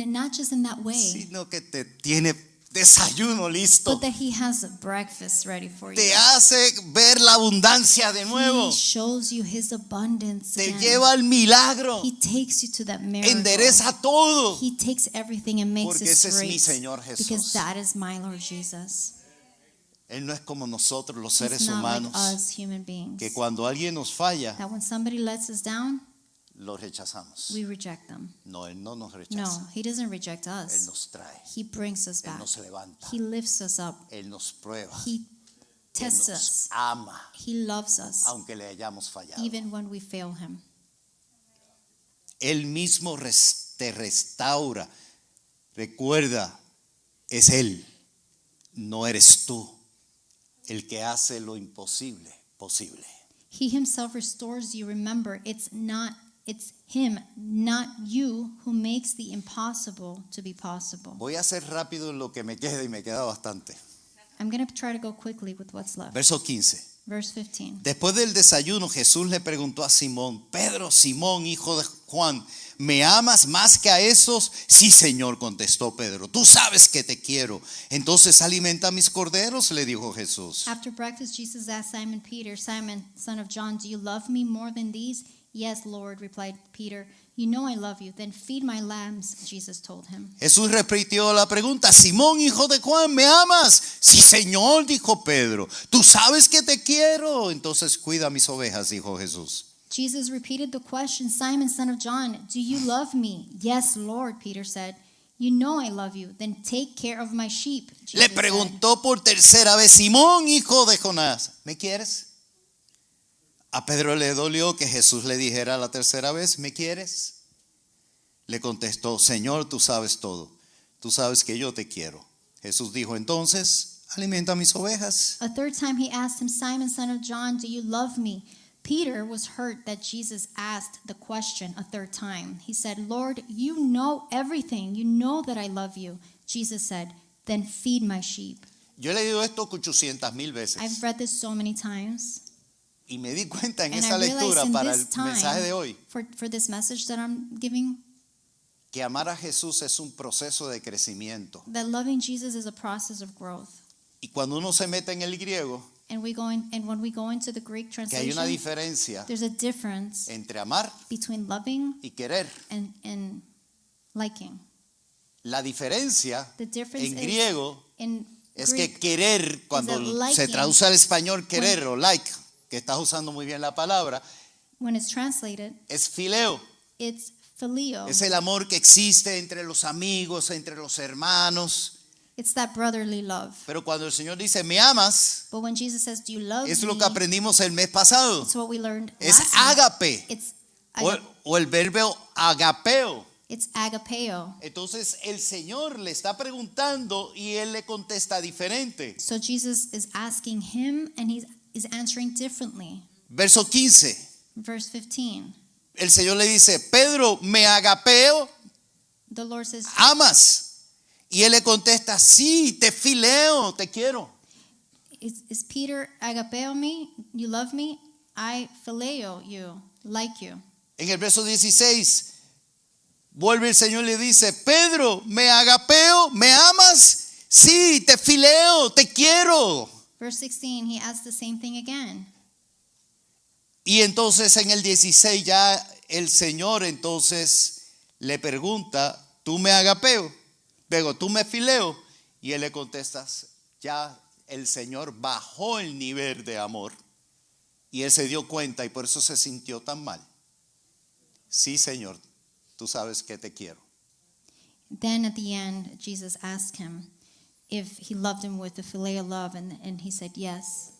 not just in that way, sino que te tiene desayuno listo. but that He has a breakfast ready for you. Te hace ver la abundancia de nuevo. He shows you His abundance Te again. lleva al milagro. He takes you to that miracle. Endereza todo. He takes everything and makes Porque it ese es straight. mi Señor Because Jesús. that is my Lord Jesus. Él no es como nosotros los He's seres not humanos, like us human beings. que cuando alguien nos falla, That when somebody lets us down, lo rechazamos. we reject them. No, Él no nos No, rechaza. He doesn't reject Él us. nos trae. He brings us Él back. nos levanta. He lifts us up. Él nos prueba. He Él tests nos us. ama, He loves us, aunque le hayamos fallado. even when we fail Him. Él mismo te restaura. Recuerda, es Él, no eres tú, el que hace lo imposible posible. He Himself restores you. Remember, it's Him, not you, who makes the impossible to be possible. Voy a hacer rápido lo que me queda y me queda bastante. I'm going to try to go quickly with what's left. Verso 15. Verse 15. Después del desayuno, Jesús le preguntó a Simón: Pedro, Simón, hijo de Juan, ¿me amas más que a esos? Sí, Señor, contestó Pedro. Tú sabes que te quiero. Entonces alimenta a mis corderos, le dijo Jesús. After breakfast, Jesus asked Simon Peter, Simon, son of John, do you love me more than these? Yes, Lord, replied Peter. You know I love you. Then feed my lambs, Jesus told him. Jesús repitió la pregunta: Simón, hijo de Juan, ¿me amas? Sí, Señor, dijo Pedro. Tú sabes que te quiero. Entonces cuida mis ovejas, dijo Jesús. Jesus repeated the question, Simon, son of John, do you love me? Yes, Lord, Peter said. You know I love you. Then take care of my sheep. Le Jesus said. preguntó por tercera vez: Simón, hijo de Jonás, ¿me quieres? A Pedro le dolió que Jesús le dijera la tercera vez: ¿me quieres? Le contestó: Señor, tú sabes todo. Tú sabes que yo te quiero. Jesús dijo entonces: alimenta mis ovejas. A third time he asked him, Simon, son of John, do you love me? Peter was hurt that Jesus asked the question a third time. He said, Lord, you know everything. You know that I love you. Jesus said, then feed my sheep. Yo he leído esto 800,000 veces I've read this so many times. y me di cuenta en And esa I realized lectura in para el this time, mensaje de hoy for this message that I'm giving, que amar a Jesús es un proceso de crecimiento. that loving Jesus is a process of growth. Y cuando uno se mete en el griego, And when we go into the Greek que hay una translation, diferencia there's a difference entre amar between loving y querer. and liking. La diferencia The difference en is griego in es Greek, que querer, cuando liking, se traduce al español querer o like, que estás usando muy bien la palabra, when it's translated, es fileo. it's phileo. Es el amor que existe entre los amigos, entre los hermanos. It's that brotherly love. Pero cuando el Señor dice, ¿me amas? But when Jesus says, do you love Es me? lo que aprendimos el mes pasado. It's what we learned Es last week. ágape It's o el verbo agapeo. It's agapeo. Entonces el Señor le está preguntando y Él le contesta diferente. So Jesus is asking him and he's answering differently. Verso 15. Verse 15. El Señor le dice, Pedro, ¿me agapeo? The Lord says, ¿Amas? Y él le contesta, sí, te fileo, te quiero. is Peter agapeo me? You love me? I phileo you, like you. En el verso 16, vuelve el Señor y le dice, Pedro, ¿me agapeo? ¿Me amas? Sí, te fileo, te quiero. Verse 16, he asks the same thing again. Y entonces en el 16 ya el Señor entonces le pregunta tú me agapeo, luego tú me fileo. Y él le contesta, ya el Señor bajó el nivel de amor. Y él se dio cuenta y por eso se sintió tan mal. Sí, Señor, tú sabes que te quiero. Then at the end, Jesus asked him if he loved him with the phileo love, and he said, yes,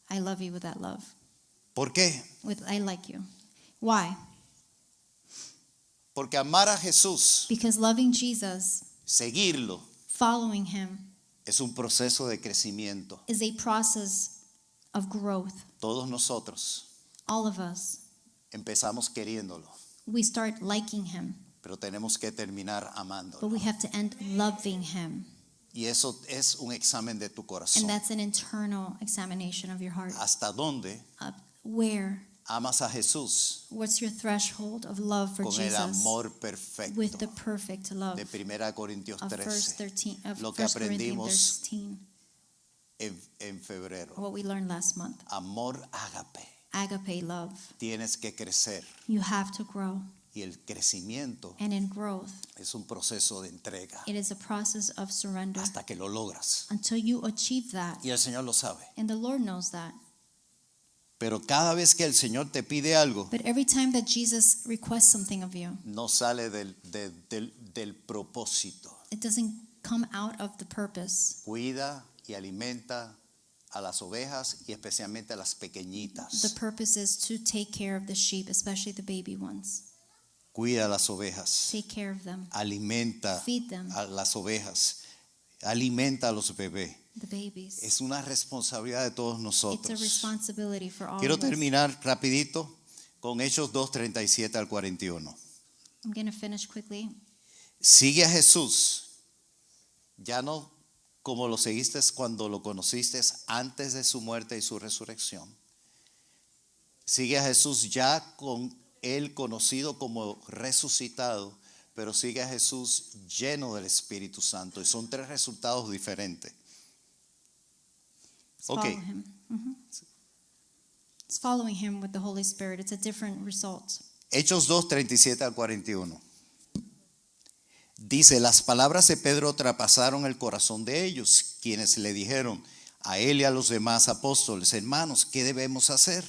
I love you with that love. ¿Por qué? With I like you. Why? Porque amar a Jesús, Because loving Jesus, seguirlo, following him, es un proceso de crecimiento. is a process of growth. Todos nosotros All of us, empezamos queriéndolo, we start liking him, pero tenemos que terminar but amándolo. we have to end loving him. Y eso es un examen de tu And corazón. that's an internal examination of your heart. ¿Hasta dónde Where? amas a Jesús? What's your threshold of love for Con el Jesus? amor perfecto With the perfect love de 1 Corintios of 13 Lo 1 Corinthians 13, en febrero. what we learned last month. Amor ágape. Agape love. Tienes que crecer You have to grow. y el crecimiento And in growth, es un proceso de entrega it is a process of surrender hasta que lo logras. until you achieve that. Y el Señor lo sabe. And the Lord knows that. Pero cada vez que el Señor te pide algo, But every time that Jesus requests something of you, no sale del propósito. it doesn't come out of the purpose. Cuida y alimenta a las ovejas y especialmente a las The pequeñitas. purpose is to take care of the sheep, especially the baby ones. Cuida a las ovejas. Take care of them. Alimenta Feed them, a las ovejas. Alimenta a los bebés. the babies. Es una responsabilidad de todos It's a nosotros. responsibility for all Quiero of us. terminar rapidito con Hechos 2:37 al 41. I'm going to finish quickly. Sigue a Jesús, ya no como lo seguiste cuando lo conociste antes de su muerte y su resurrección. Sigue a Jesús ya con él conocido como resucitado, pero sigue a Jesús lleno del Espíritu Santo. Y son tres resultados diferentes. It's Okay. follow him. It's following him with the Holy Spirit. It's a different result. Hechos 2:37 al 41. Dice, las palabras de Pedro traspasaron el corazón de ellos, quienes le dijeron a él y a los demás apóstoles, hermanos, ¿qué debemos hacer?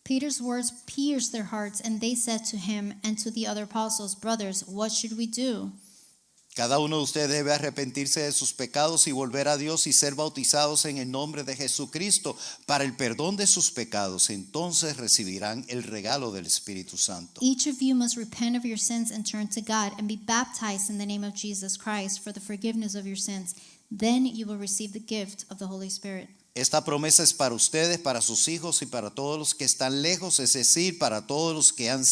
Peter's words pierced their hearts, and they said to him and to the other apostles, brothers, what should we do? Cada uno de ustedes debe arrepentirse de sus pecados y volver a Dios y ser bautizados en el nombre de Jesucristo para el perdón de sus pecados. Entonces recibirán el regalo del Espíritu Santo. Each of you must repent of your sins and turn to God and be baptized in the name of Jesus Christ for the forgiveness of your sins. Then you will receive the gift of the Holy Spirit. Esta promesa es para ustedes, para sus hijos y para todos los que están lejos, es decir, para todos los que han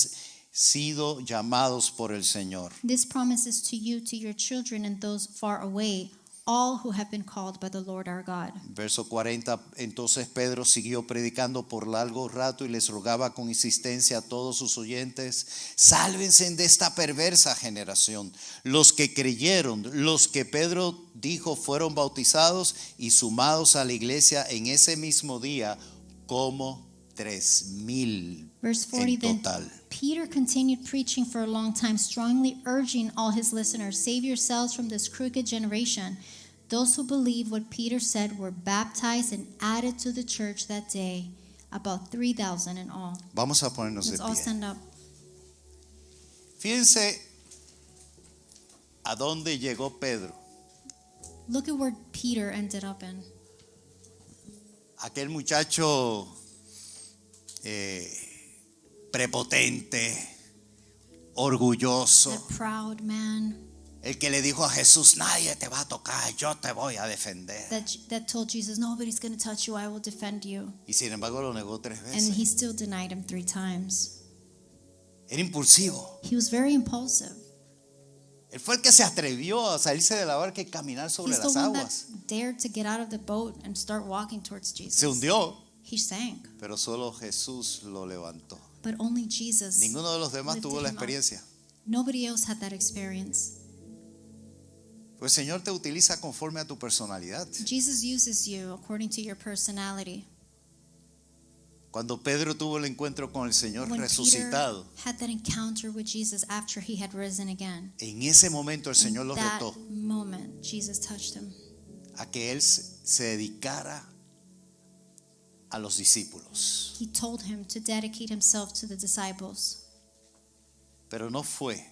sido llamados por el Señor. This promise is to you, to your children, and those far away, all who have been called by the Lord our God. Verso 40, entonces Pedro siguió predicando por largo rato y les rogaba con insistencia a todos sus oyentes, sálvense de esta perversa generación. Los que creyeron, los que Pedro dijo fueron bautizados y sumados a la iglesia en ese mismo día como 3,000 Verse 40, en then total. Peter continued preaching for a long time, strongly urging all his listeners, save yourselves from this crooked generation. Those who believed what Peter said were baptized and added to the church that day, about 3,000 in all. Vamos a ponernos de Let's all pie. stand up. Fíjense a dónde llegó Pedro. Look at where Peter ended up in. Aquel muchacho prepotente, orgulloso, That proud man el que le dijo a Jesús, nadie te va a tocar, yo te voy a defender. that told Jesus, nobody's going to touch you, I will defend you. Y sin embargo lo negó 3 And veces. he still denied him 3 times. Era impulsivo. He was very impulsive. Él fue el que se atrevió a salirse de la barca y caminar sobre He's the las one that aguas. dared to get out of the boat and start walking towards Se Jesus. hundió, He sank, pero solo Jesús lo levantó. but only Jesus. Ninguno de los demás lifted tuvo la him up. experiencia. Nobody else had that experience. Pues el Señor te utiliza conforme a tu personalidad. Jesus uses you according to your personality. Cuando Pedro tuvo el encuentro con el Señor When resucitado, Peter had that encounter with Jesus after he had risen again, en ese momento el Señor in lo that retó moment, Jesus touched him a que él se dedicara a los discípulos. He told him to dedicate himself to the disciples. Pero no fue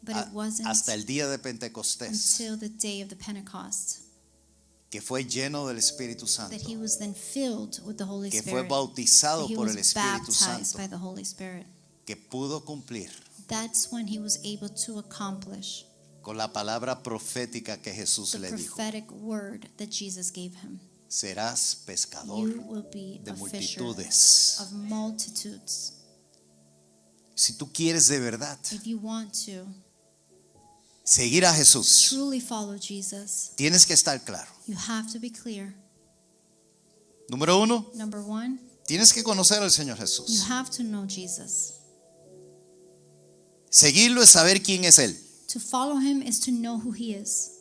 But it wasn't hasta el día de Pentecostés until the day of the Pentecost que fue lleno del Espíritu Santo, that he was then filled with the Holy que fue Spirit. bautizado That he por el was Espíritu baptized Santo, by the Holy Spirit. que pudo cumplir That's when he was able to accomplish con la palabra profética que Jesús the le dijo: prophetic word that Jesus gave him. serás pescador You will be de a fisher multitudes. of multitudes. Si tú quieres de verdad If you want to seguir a Jesús, truly follow Jesus, tienes que estar claro. you have to be clear. Número 1, Number one, tienes que conocer al Señor you Jesús. have to know Jesus. Seguirlo es saber quién es Él. To follow him is to know who he is.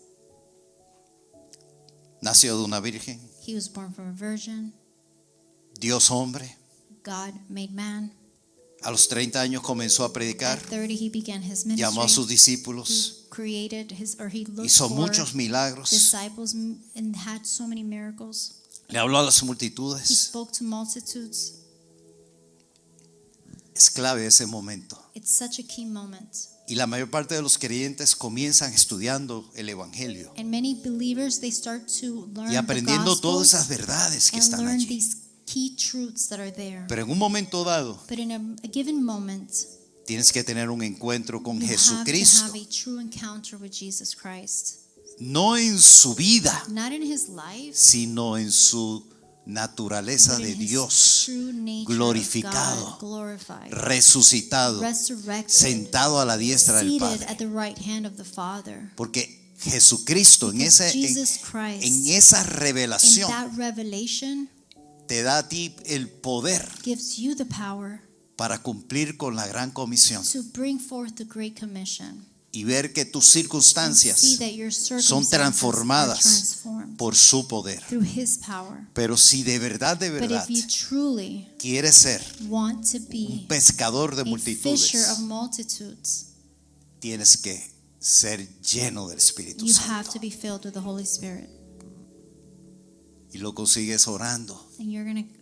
Nació de una virgen, He was born from a virgin. Dios hombre. God made man. A los 30 años comenzó a predicar, At 30 he began his ministry. llamó a sus discípulos, He created he looked hizo for muchos milagros, disciples and had so many miracles. le habló a las He multitudes. spoke to multitudes. Es clave ese momento. It's such a key moment. Y la mayor parte de los creyentes comienzan estudiando el Evangelio And many believers, they start to learn y aprendiendo the todas gospel esas verdades que and están learn allí. these key truths that are there. Pero en un momento dado But in a given moment, tienes que tener un encuentro con you Jesucristo, have to have a true encounter with Jesus Christ. no en su vida, Not in his life, sino en su naturaleza but de in his Dios, true nature glorificado, of God, glorified, resucitado, resurrected, sentado a la diestra del seated Padre. at the right hand of the Father. Porque Jesucristo en Jesus Christ, esa in revelación that revelation, te da a ti el poder gives you the power para cumplir con la gran comisión to bring forth the Great Commission. y ver que tus And circunstancias see that your son circumstances transformadas are transformed por su poder. through his power. Pero si de verdad But if you truly quieres ser want to un be pescador de a fisher of multitudes, multitudes, tienes que ser lleno del Espíritu you have Santo. to be filled with the Holy Spirit. Y lo consigues orando, And you're going to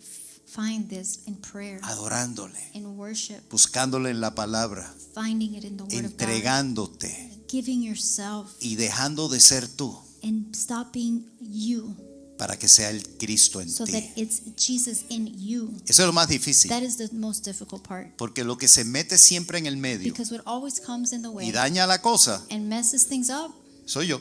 find this in prayer, adorándole, in worship, buscándole en la palabra, finding it in the Word of God, entregándote giving yourself, y dejando de ser tú and stop being you para que sea el Cristo en so that ti. it's Jesus in you. Eso es lo más difícil, That is the most difficult part, porque lo que se mete siempre en el medio because what always comes in the y way daña la cosa, and messes things up, soy yo,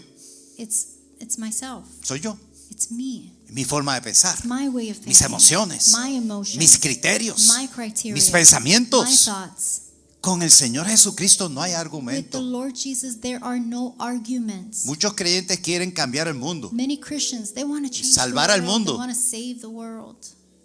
it's myself. soy yo, It's me. mi forma de pensar, It's my way of thinking. mis emociones, My emotions. mis criterios, My criteria. mis My pensamientos. thoughts. Con el Señor Jesucristo no hay With the argumento. Lord Jesus, there are no arguments. Muchos creyentes quieren cambiar el mundo. Many Christians, they want to change Salvar the al world. mundo. They want to save the world.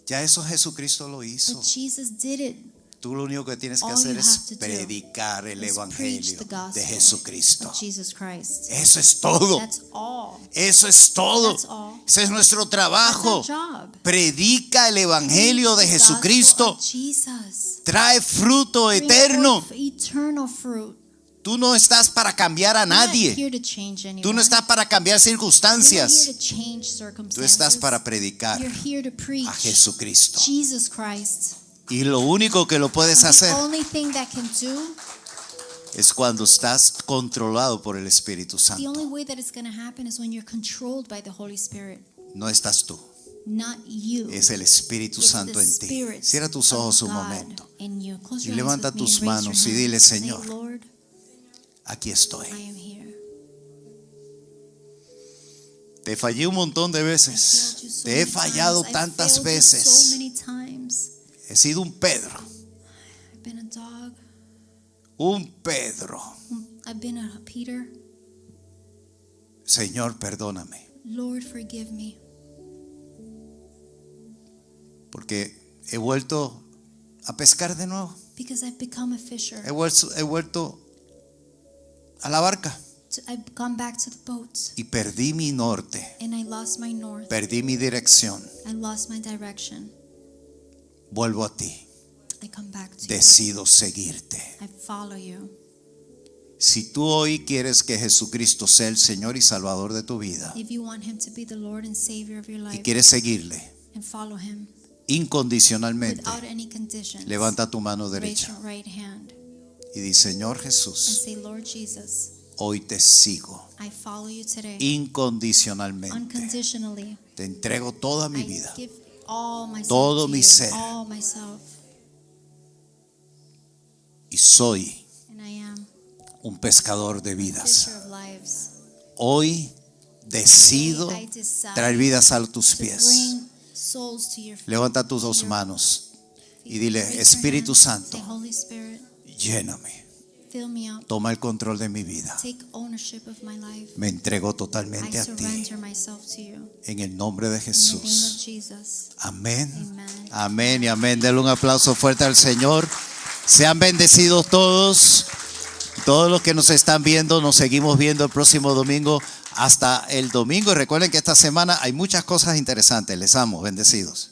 Ya eso Jesucristo lo hizo. But Jesus did it. Tú lo único que tienes que All hacer you es have to do predicar el is preach evangelio the gospel de Jesucristo. of Jesus Christ. Eso es todo. That's all. Eso es todo. That's all. Ese es nuestro That's trabajo. our job. Predica el evangelio de Preach the gospel Jesucristo. of Jesus. Trae fruto Bring eterno. forth eternal fruit. Tú no estás para cambiar a You're not nadie. here to change anyone. Tú no estás para cambiar You're not circunstancias. here to change Tú circumstances. estás para predicar You're here to preach a Jesucristo. Jesus Christ. Y lo único que lo puedes The hacer only thing that can do, es cuando estás controlado por el Espíritu the only Santo. way that it's going to happen is when you're controlled by the Holy Spirit, No estás tú, not you. es el Espíritu It's Santo the en ti. Spirit Cierra tus of ojos un God momento. in you. Close Y your eyes levanta with me tus and raise manos your y dile, hands. Señor, Say, Lord, aquí estoy. I am here. Te fallé un montón de I veces. failed you so Te he many fallado times. I tantas failed you veces. so many times. He sido un Pedro. I've been a dog. Un Pedro. I've been a Peter. Señor, perdóname. Lord, forgive me. Porque he vuelto a pescar de nuevo. Because I've become a fisher. He vuelto a la barca. I've gone back to the boat. Y perdí mi norte. And I lost my north. Perdí mi dirección. I lost my direction. Vuelvo a ti. I come back to you. Decido seguirte. I follow you. Si tú hoy quieres que Jesucristo sea el Señor y Salvador de tu vida If you want him to be the Lord and Savior of your y life quieres seguirle and follow him incondicionalmente, without any conditions, levanta tu mano raise derecha your right hand y di: Señor and Jesús, say, Lord Jesus, hoy te sigo I follow you today incondicionalmente. unconditionally. Te entrego toda mi I vida. give all myself Todo to mi you, ser. all myself, Y soy and I am un pescador de a vidas. fisher of lives. Hoy decido I decide traer vidas a tus to pies. bring souls to your feet. Levanta tus dos manos y dile: Raise your Espíritu hand. Santo, Say, Holy Spirit, lléname. fill me up. Toma el control de mi vida. Take ownership of my life. Me entrego I totalmente a ti. surrender myself to you. En el nombre de In the name of Jesús. Jesus. Amén. Amen. Amén y amén. Denle un aplauso fuerte al Señor. Sean bendecidos todos. Todos los que nos están viendo, nos seguimos viendo el próximo domingo. Hasta el domingo. Y recuerden que esta semana hay muchas cosas interesantes. Les amo. Bendecidos.